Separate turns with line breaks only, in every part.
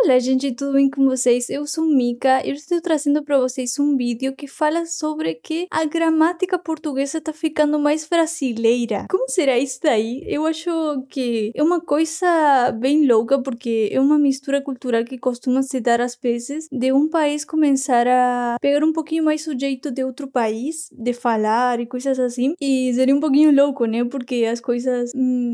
Olá, gente, tudo bem com vocês? Eu sou Mika e eu estou trazendo para vocês um vídeo que fala sobre que a gramática portuguesa está ficando mais brasileira. Como será isso daí? Eu acho que é uma coisa bem louca porque é uma mistura cultural que costuma se dar às vezes de um país começar a pegar um pouquinho mais o jeito de outro país, de falar e coisas assim. E seria um pouquinho louco, né? Porque as coisas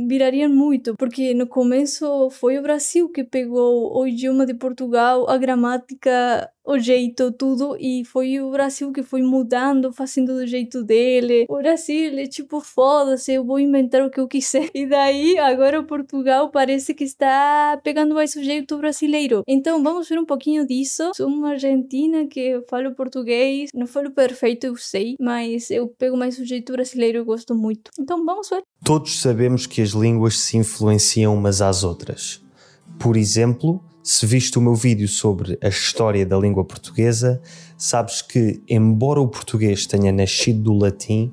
virariam muito. Porque no começo foi o Brasil que pegou o idioma de Portugal, a gramática, o jeito, tudo, e foi o Brasil que foi mudando, fazendo do jeito dele. O Brasil é tipo, foda-se, eu vou inventar o que eu quiser. E daí, agora o Portugal parece que está pegando mais o jeito brasileiro. Então, vamos ver um pouquinho disso. Sou uma argentina que falo português, não falo perfeito, eu sei, mas eu pego mais o jeito brasileiro, eu gosto muito. Então, vamos ver.
Todos sabemos que as línguas se influenciam umas às outras. Por exemplo, se viste o meu vídeo sobre a história da língua portuguesa, sabes que, embora o português tenha nascido do latim,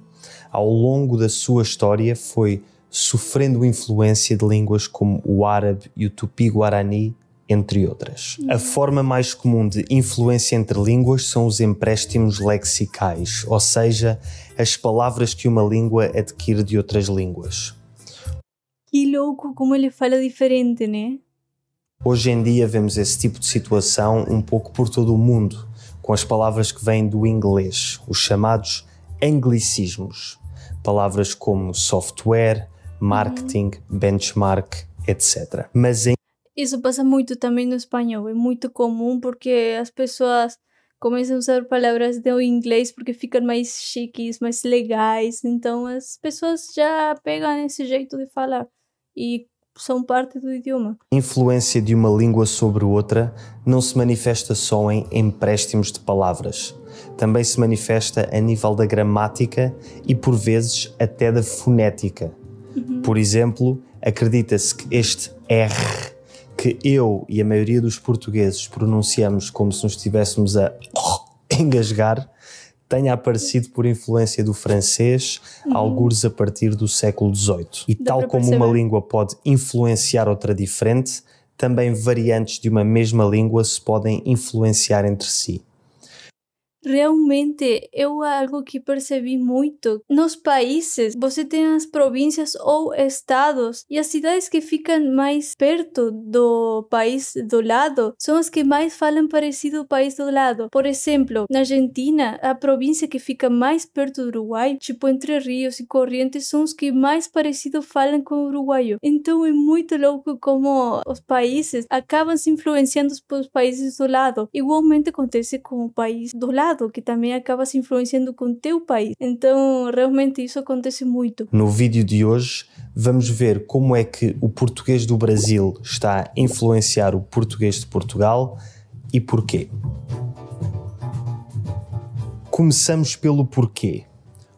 ao longo da sua história foi sofrendo influência de línguas como o árabe e o tupi-guarani, entre outras. A forma mais comum de influência entre línguas são os empréstimos lexicais, ou seja, as palavras que uma língua adquire de outras línguas.
Que louco como ele fala diferente, né?
Hoje em dia vemos esse tipo de situação um pouco por todo o mundo, com as palavras que vêm do inglês, os chamados anglicismos. Palavras como software, marketing, benchmark, etc. Mas
Isso passa muito também no espanhol, é muito comum porque as pessoas começam a usar palavras do inglês porque ficam mais chiques, mais legais, então as pessoas já pegam esse jeito de falar e são parte do idioma.
a influência de uma língua sobre outra não se manifesta só em empréstimos de palavras. Também se manifesta a nível da gramática e, por vezes, até da fonética. Por exemplo, acredita-se que este R, que eu e a maioria dos portugueses pronunciamos como se nos estivéssemos a engasgar, tenha aparecido por influência do francês, algures a partir do século XVIII. E tal como uma língua pode influenciar outra diferente, também variantes de uma mesma língua se podem influenciar entre si.
Realmente é algo que percebi muito. Nos países, você tem as províncias ou estados e as cidades que ficam mais perto do país do lado são as que mais falam parecido ao país do lado. Por exemplo, na Argentina, a província que fica mais perto do Uruguai, tipo Entre Rios e Corrientes, são os que mais parecido falam com o uruguaio. Então é muito louco como os países acabam se influenciando pelos países do lado. Igualmente acontece com o país do lado, que também acaba se influenciando com o teu país. Então, realmente isso acontece muito.
No vídeo de hoje, vamos ver como é que o português do Brasil está a influenciar o português de Portugal e porquê. Começamos pelo porquê.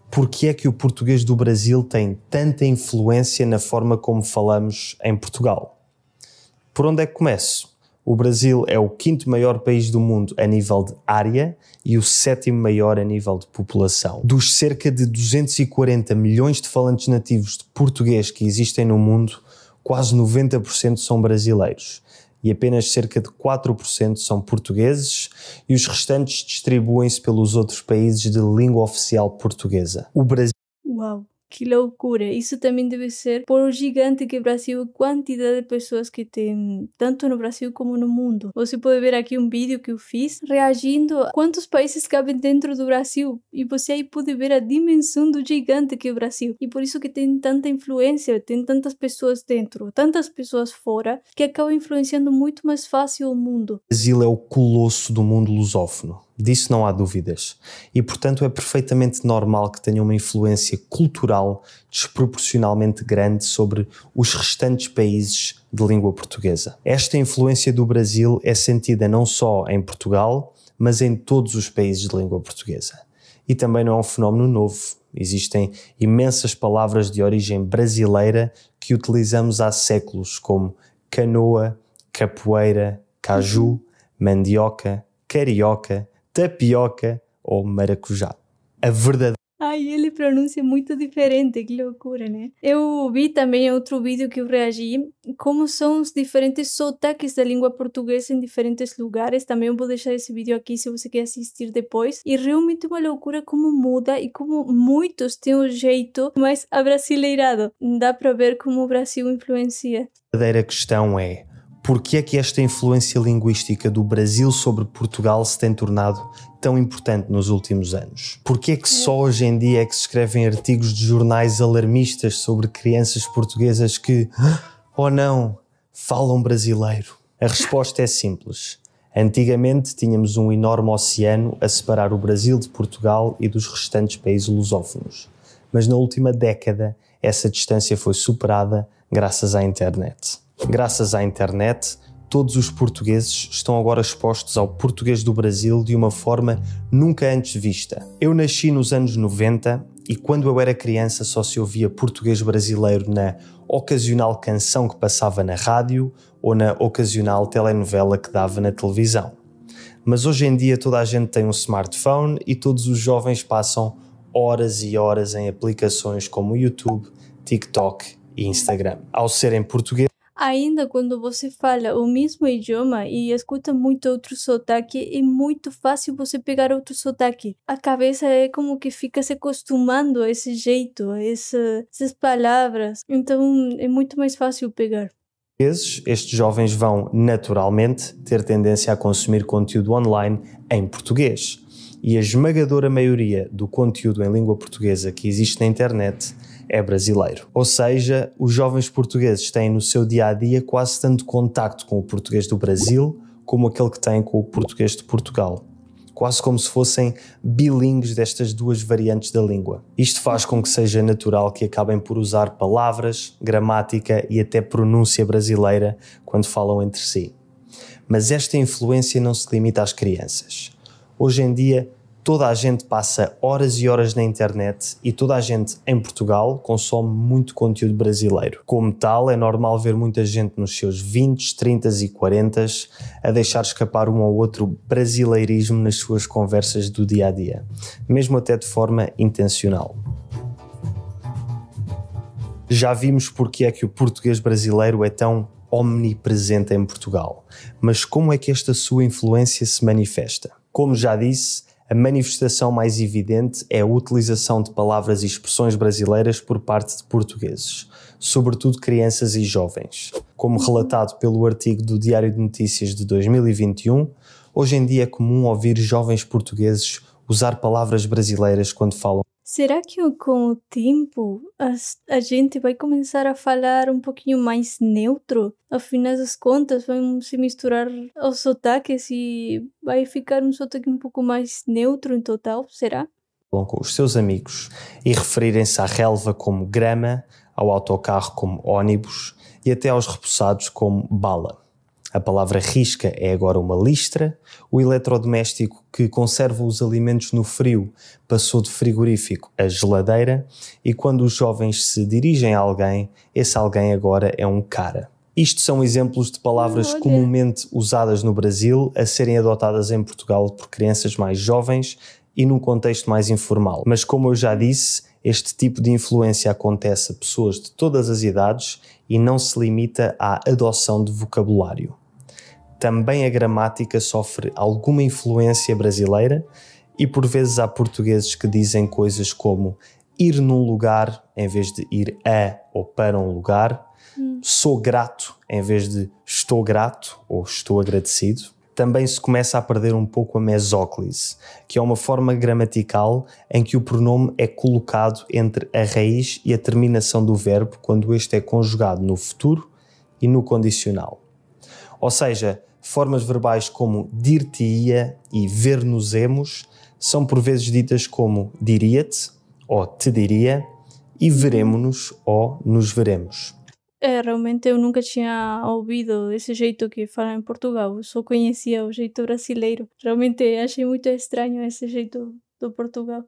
Porquê é que o português do Brasil tem tanta influência na forma como falamos em Portugal? Por onde é que começo? O Brasil é o 5º maior país do mundo a nível de área e o 7º maior a nível de população. Dos cerca de 240 milhões de falantes nativos de português que existem no mundo, quase 90% são brasileiros e apenas cerca de 4% são portugueses e os restantes distribuem-se pelos outros países de língua oficial portuguesa. O Brasil...
Uau! Que loucura! Isso também deve ser por o gigante que é o Brasil, a quantidade de pessoas que tem, tanto no Brasil como no mundo. Você pode ver aqui um vídeo que eu fiz reagindo a quantos países cabem dentro do Brasil. E você aí pode ver a dimensão do gigante que é o Brasil. E por isso que tem tanta influência, tem tantas pessoas dentro, tantas pessoas fora, que acabam influenciando muito mais fácil o mundo.
O Brasil é o colosso do mundo lusófono. Disso não há dúvidas. E, portanto, é perfeitamente normal que tenha uma influência cultural desproporcionalmente grande sobre os restantes países de língua portuguesa. Esta influência do Brasil é sentida não só em Portugal, mas em todos os países de língua portuguesa. E também não é um fenómeno novo. Existem imensas palavras de origem brasileira que utilizamos há séculos, como canoa, capoeira, caju, mandioca, carioca, tapioca ou maracujá. A verdadeira
Ai, ele pronuncia muito diferente, que loucura, né? Eu vi também outro vídeo que eu reagi, como são os diferentes sotaques da língua portuguesa em diferentes lugares. Também eu vou deixar esse vídeo aqui se você quer assistir depois. E realmente uma loucura como muda e como muitos têm um jeito mais abrasileirado. Dá para ver como o Brasil influencia.
A verdadeira questão é: por que é que esta influência linguística do Brasil sobre Portugal se tem tornado tão importante nos últimos anos? Por que é que só hoje em dia é que se escrevem artigos de jornais alarmistas sobre crianças portuguesas que, oh não, falam brasileiro? A resposta é simples. Antigamente tínhamos um enorme oceano a separar o Brasil de Portugal e dos restantes países lusófonos. Mas na última década essa distância foi superada graças à internet. Graças à internet, todos os portugueses estão agora expostos ao português do Brasil de uma forma nunca antes vista. Eu nasci nos anos 90 e quando eu era criança só se ouvia português brasileiro na ocasional canção que passava na rádio ou na ocasional telenovela que dava na televisão. Mas hoje em dia toda a gente tem um smartphone e todos os jovens passam horas e horas em aplicações como YouTube, TikTok e Instagram. Ao serem portugueses,
ainda quando você fala o mesmo idioma e escuta muito outro sotaque, é muito fácil você pegar outro sotaque. A cabeça é como que fica se acostumando a esse jeito, a essas palavras. Então é muito mais fácil pegar.
estes jovens vão naturalmente ter tendência a consumir conteúdo online em português. E a esmagadora maioria do conteúdo em língua portuguesa que existe na internet é brasileiro. Ou seja, os jovens portugueses têm no seu dia-a-dia quase tanto contacto com o português do Brasil como aquele que têm com o português de Portugal. Quase como se fossem bilíngues destas duas variantes da língua. Isto faz com que seja natural que acabem por usar palavras, gramática e até pronúncia brasileira quando falam entre si. Mas esta influência não se limita às crianças. Hoje em dia, toda a gente passa horas e horas na internet e toda a gente em Portugal consome muito conteúdo brasileiro. Como tal, é normal ver muita gente nos seus 20, 30 e 40 a deixar escapar um ou outro brasileirismo nas suas conversas do dia-a-dia, mesmo até de forma intencional. Já vimos porque é que o português brasileiro é tão omnipresente em Portugal, mas como é que esta sua influência se manifesta? Como já disse, a manifestação mais evidente é a utilização de palavras e expressões brasileiras por parte de portugueses, sobretudo crianças e jovens. Como relatado pelo artigo do Diário de Notícias de 2021, hoje em dia é comum ouvir jovens portugueses usar palavras brasileiras quando falam.
Será que com o tempo a gente vai começar a falar um pouquinho mais neutro? Afinal das contas, vamos se misturar aos sotaques e vai ficar um sotaque um pouco mais neutro em total, será?
Com os seus amigos e referirem-se à relva como grama, ao autocarro como ônibus e até aos repousados como bala. A palavra risca é agora uma listra, o eletrodoméstico que conserva os alimentos no frio passou de frigorífico a geladeira e quando os jovens se dirigem a alguém, esse alguém agora é um cara. Isto são exemplos de palavras comumente usadas no Brasil a serem adotadas em Portugal por crianças mais jovens e num contexto mais informal. Mas como eu já disse, este tipo de influência acontece a pessoas de todas as idades e não se limita à adoção de vocabulário. Também a gramática sofre alguma influência brasileira e por vezes há portugueses que dizem coisas como ir num lugar em vez de ir a ou para um lugar, sou grato em vez de estou grato ou estou agradecido. Também se começa a perder um pouco a mesóclise, que é uma forma gramatical em que o pronome é colocado entre a raiz e a terminação do verbo quando este é conjugado no futuro e no condicional. Ou seja, formas verbais como dir-te-ia e ver-nos-emos são por vezes ditas como diria-te ou te diria e veremo-nos ou nos veremos.
Realmente eu nunca tinha ouvido esse jeito que fala em Portugal, eu só conhecia o jeito brasileiro. Realmente achei muito estranho esse jeito do Portugal.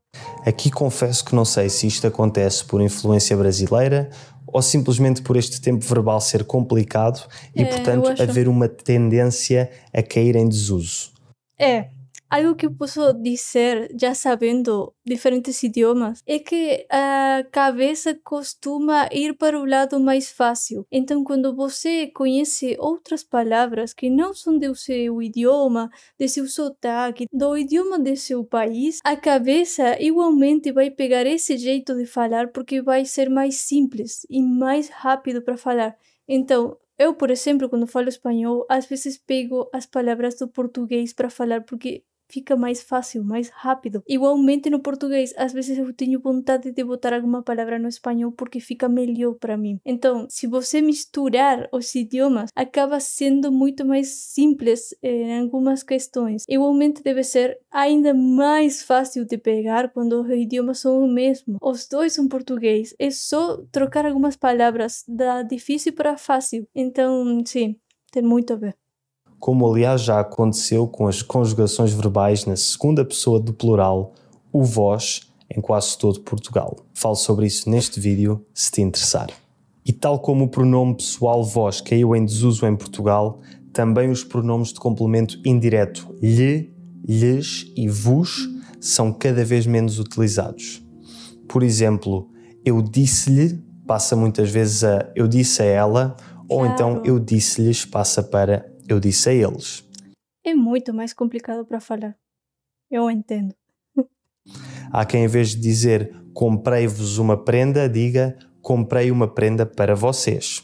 Aqui confesso que não sei se isto acontece por influência brasileira ou simplesmente por este tempo verbal ser complicado e, portanto, haver uma tendência a cair em desuso.
algo que eu posso dizer, já sabendo diferentes idiomas, é que a cabeça costuma ir para o lado mais fácil. Então, quando você conhece outras palavras que não são do seu idioma, de seu sotaque, do idioma de seu país, a cabeça igualmente vai pegar esse jeito de falar porque vai ser mais simples e mais rápido para falar. Então, eu, por exemplo, quando falo espanhol, às vezes pego as palavras do português para falar porque fica mais fácil, mais rápido. Igualmente no português, às vezes eu tenho vontade de botar alguma palavra no espanhol porque fica melhor para mim. Então, se você misturar os idiomas, acaba sendo muito mais simples em algumas questões. Igualmente deve ser ainda mais fácil de pegar quando os idiomas são o mesmo. Os dois são português. É só trocar algumas palavras da difícil para fácil. Então, sim, tem muito a ver.
Como aliás já aconteceu com as conjugações verbais na segunda pessoa do plural, o vós, em quase todo Portugal. Falo sobre isso neste vídeo, se te interessar. E tal como o pronome pessoal vós caiu em desuso em Portugal, também os pronomes de complemento indireto lhe, lhes e vos são cada vez menos utilizados. Por exemplo, eu disse-lhe passa muitas vezes a eu disse a ela, ou então eu disse-lhes passa para eu disse a eles.
É muito mais complicado para falar. Eu entendo.
Há quem, em vez de dizer comprei-vos uma prenda, diga comprei uma prenda para vocês.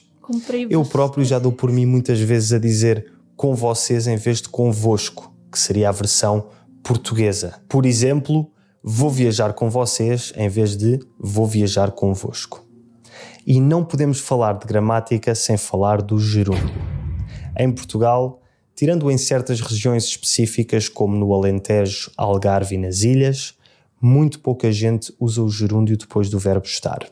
Eu próprio já dou por mim muitas vezes a dizer com vocês em vez de convosco, que seria a versão portuguesa. Por exemplo, vou viajar com vocês em vez de vou viajar convosco. E não podemos falar de gramática sem falar do gerúndio. Em Portugal, tirando em certas regiões específicas como no Alentejo, Algarve e nas Ilhas, muito pouca gente usa o gerúndio depois do verbo estar.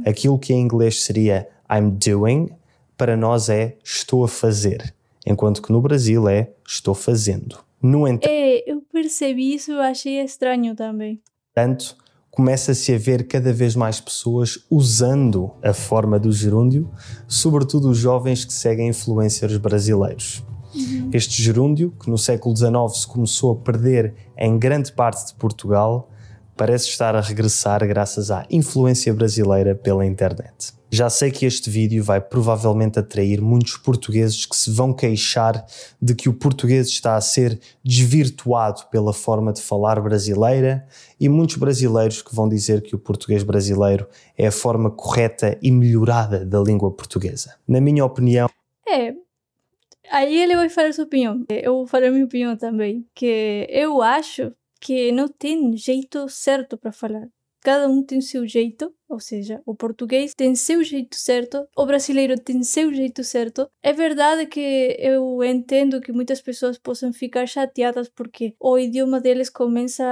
Aquilo que em inglês seria I'm doing, para nós é estou a fazer, enquanto que no Brasil é estou fazendo. No entanto,
eu percebi isso e achei estranho também.
Começa-se a ver cada vez mais pessoas usando a forma do gerúndio, sobretudo os jovens que seguem influencers brasileiros. Este gerúndio, que no século XIX se começou a perder em grande parte de Portugal, parece estar a regressar graças à influência brasileira pela internet. Já sei que este vídeo vai provavelmente atrair muitos portugueses que se vão queixar de que o português está a ser desvirtuado pela forma de falar brasileira e muitos brasileiros que vão dizer que o português brasileiro é a forma correta e melhorada da língua portuguesa. Na minha opinião...
Aí ele vai falar sua opinião. Eu vou falar minha opinião também, que eu acho que não tem jeito certo para falar. Cada um tem seu jeito, ou seja, o português tem seu jeito certo, o brasileiro tem seu jeito certo. É verdade que eu entendo que muitas pessoas possam ficar chateadas porque o idioma deles começa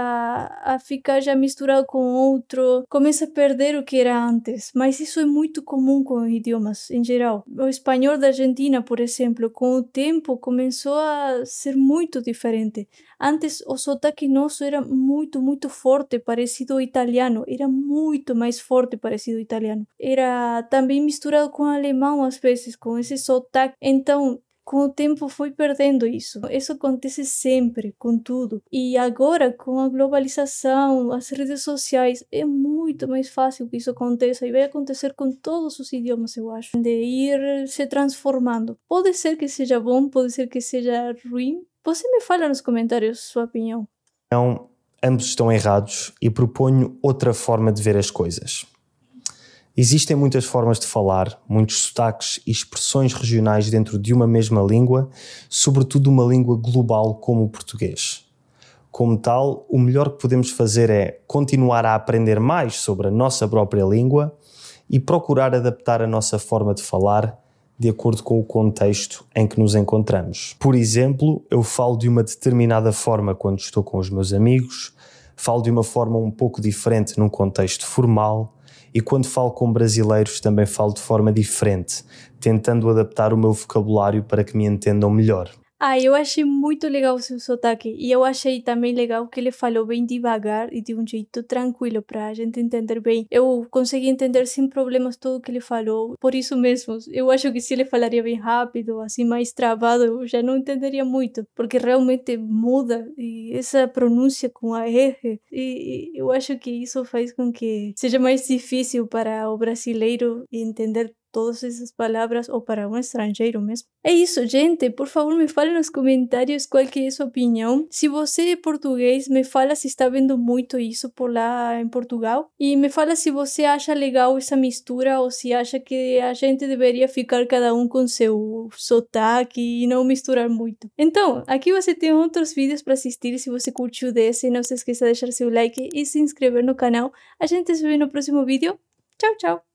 a ficar já misturado com outro, começa a perder o que era antes. Mas isso é muito comum com idiomas em geral. O espanhol da Argentina, por exemplo, com o tempo começou a ser muito diferente. Antes o sotaque nosso era muito, muito forte, parecido ao italiano. Era muito mais forte parecido ao italiano. Era também misturado com o alemão às vezes, com esse sotaque. Então, com o tempo foi perdendo isso. Isso acontece sempre, com tudo. E agora, com a globalização, as redes sociais, é muito mais fácil que isso aconteça. E vai acontecer com todos os idiomas, eu acho. De ir se transformando. Pode ser que seja bom, pode ser que seja ruim. Você me fala nos comentários sua opinião.
Então, ambos estão errados e proponho outra forma de ver as coisas. Existem muitas formas de falar, muitos sotaques e expressões regionais dentro de uma mesma língua, sobretudo uma língua global como o português. Como tal, o melhor que podemos fazer é continuar a aprender mais sobre a nossa própria língua e procurar adaptar a nossa forma de falar de acordo com o contexto em que nos encontramos. Por exemplo, eu falo de uma determinada forma quando estou com os meus amigos, falo de uma forma um pouco diferente num contexto formal e quando falo com brasileiros também falo de forma diferente, tentando adaptar o meu vocabulário para que me entendam melhor.
Ah, eu achei muito legal o seu sotaque. E eu achei também legal que ele falou bem devagar e de um jeito tranquilo pra gente entender bem. Eu consegui entender sem problemas tudo o que ele falou. Por isso mesmo, eu acho que se ele falaria bem rápido, assim, mais travado, eu já não entenderia muito. Porque realmente muda e essa pronúncia com a R. E eu acho que isso faz com que seja mais difícil para o brasileiro entender todas essas palavras ou para um estrangeiro mesmo. É isso, gente. Por favor, me fale nos comentários qual que é a sua opinião. Se você é português, me fala se está vendo muito isso por lá em Portugal. E me fala se você acha legal essa mistura ou se acha que a gente deveria ficar cada um com seu sotaque e não misturar muito. Então, aqui você tem outros vídeos para assistir. Se você curtiu desse, não se esqueça de deixar seu like e se inscrever no canal. A gente se vê no próximo vídeo. Tchau, tchau!